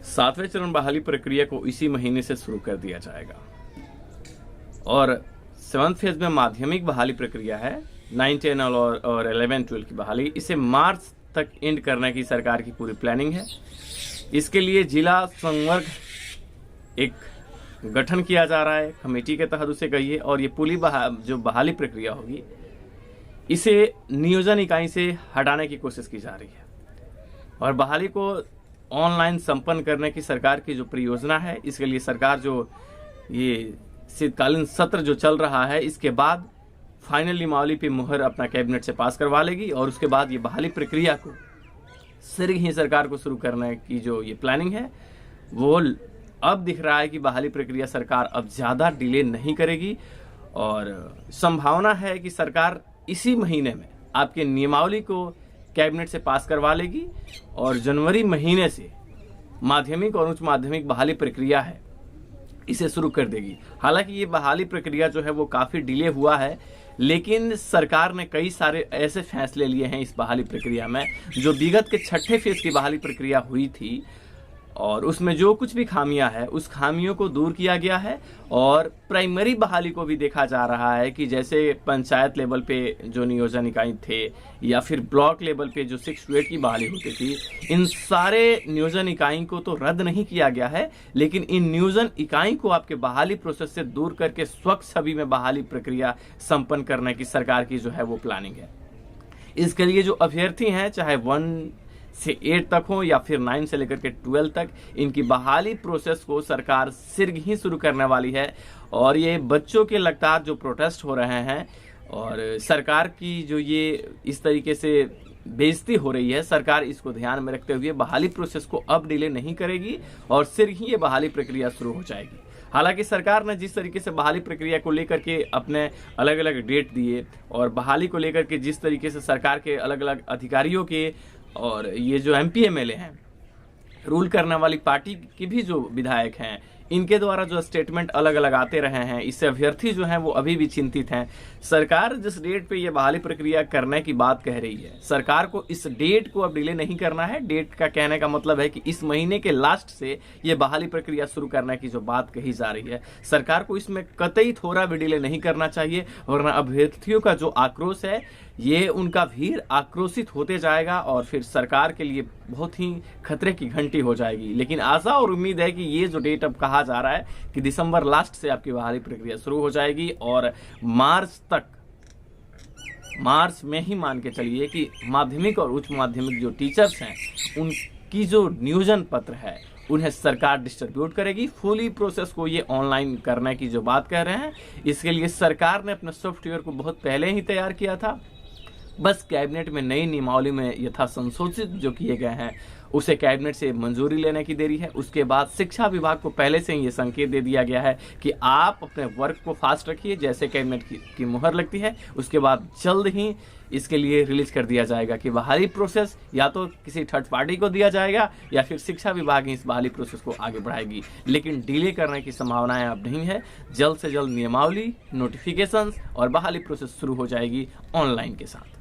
7वें चरण बहाली प्रक्रिया को इसी महीने से शुरू कर दिया जाएगा और 7th फेज में माध्यमिक बहाली प्रक्रिया है। 9, 10 और 11, 12 की बहाली, इसे मार्च तक एंड करने की सरकार की पूरी प्लानिंग है। इसके लिए जिला संवर्ग एक गठन किया जा रहा है, कमेटी के तहत उसे कहिए, और ये पूरी जो बहाली प्रक्रिया होगी इसे नियोजन इकाई से हटाने की कोशिश की जा रही है और बहाली को ऑनलाइन संपन्न करने की सरकार की जो परियोजना है, इसके लिए सरकार जो ये शीतकालीन सत्र जो चल रहा है इसके बाद फाइनल नियमावली पे मुहर अपना कैबिनेट से पास करवा लेगी और उसके बाद ये बहाली प्रक्रिया को शीघ्र ही सरकार को शुरू करने की जो ये प्लानिंग है वो अब दिख रहा है कि बहाली प्रक्रिया सरकार अब ज़्यादा डिले नहीं करेगी और संभावना है कि सरकार इसी महीने में आपके नियमावली को कैबिनेट से पास करवा लेगी और जनवरी महीने से माध्यमिक और उच्च माध्यमिक बहाली प्रक्रिया है इसे शुरू कर देगी। हालांकि ये बहाली प्रक्रिया जो है वो काफ़ी डिले हुआ है, लेकिन सरकार ने कई सारे ऐसे फैसले लिए हैं इस बहाली प्रक्रिया में जो विगत के 6ठे फेज की बहाली प्रक्रिया हुई थी और उसमें जो कुछ भी खामियां है उस खामियों को दूर किया गया है और प्राइमरी बहाली को भी देखा जा रहा है कि जैसे पंचायत लेवल पे जो नियोजन इकाई थे या फिर ब्लॉक लेवल पे जो 6 to 8 की बहाली होती थी, इन सारे नियोजन इकाई को तो रद्द नहीं किया गया है, लेकिन इन नियोजन इकाई को आपके बहाली प्रोसेस से दूर करके स्वच्छ छवि में बहाली प्रक्रिया संपन्न करने की सरकार की जो है वो प्लानिंग है। इसके लिए जो अभ्यर्थी हैं चाहे 1 से 8 तक हो या फिर 9 से लेकर के 12 तक, इनकी बहाली प्रोसेस को सरकार शीघ्र ही शुरू करने वाली है और ये बच्चों के लगातार जो प्रोटेस्ट हो रहे हैं और सरकार की जो ये इस तरीके से बेइज्जती हो रही है, सरकार इसको ध्यान में रखते हुए बहाली प्रोसेस को अब डिले नहीं करेगी और शीघ्र ही ये बहाली प्रक्रिया शुरू हो जाएगी। हालांकि सरकार ने जिस तरीके से बहाली प्रक्रिया को लेकर के अपने अलग अलग डेट दिए और बहाली को लेकर के जिस तरीके से सरकार के अलग अलग अधिकारियों के और ये जो MP MLA हैं, रूल करने वाली पार्टी की भी जो विधायक हैं, इनके द्वारा जो स्टेटमेंट अलग अलग आते रहे हैं, इससे अभ्यर्थी जो हैं वो अभी भी चिंतित हैं। सरकार जिस डेट पे ये बहाली प्रक्रिया करने की बात कह रही है, सरकार को इस डेट को अब डिले नहीं करना है। डेट का कहने का मतलब है कि इस महीने के लास्ट से ये बहाली प्रक्रिया शुरू करने की जो बात कही जा रही है, सरकार को इसमें कतई थोड़ा भी डिले नहीं करना चाहिए, वरना अभ्यर्थियों का जो आक्रोश है ये उनका भीड़ आक्रोशित होते जाएगा और फिर सरकार के लिए बहुत ही खतरे की घंटी हो जाएगी। लेकिन आशा और उम्मीद है कि ये जो डेट अब कहा जा रहा है कि दिसंबर लास्ट से आपकी बहाली प्रक्रिया शुरू हो जाएगी और मार्च में ही मान के चलिए कि माध्यमिक और उच्च माध्यमिक जो टीचर्स हैं उनकी जो नियोजन पत्र है उन्हें सरकार डिस्ट्रीब्यूट करेगी। फुली प्रोसेस को ये ऑनलाइन करने की जो बात कह रहे हैं, इसके लिए सरकार ने अपने सॉफ्टवेयर को बहुत पहले ही तैयार किया था, बस कैबिनेट में नई नियमावली में यथा संशोधित जो किए गए हैं उसे कैबिनेट से मंजूरी लेने की देरी है। उसके बाद शिक्षा विभाग को पहले से ही ये संकेत दे दिया गया है कि आप अपने वर्क को फास्ट रखिए, जैसे कैबिनेट की मुहर लगती है उसके बाद जल्द ही इसके लिए रिलीज कर दिया जाएगा कि बहाली प्रोसेस या तो किसी थर्ड पार्टी को दिया जाएगा या फिर शिक्षा विभाग ही इस बहाली प्रोसेस को आगे बढ़ाएगी। लेकिन डिले करने की संभावनाएं अब नहीं है, जल्द से जल्द नियमावली, नोटिफिकेशंस और बहाली प्रोसेस शुरू हो जाएगी ऑनलाइन के साथ।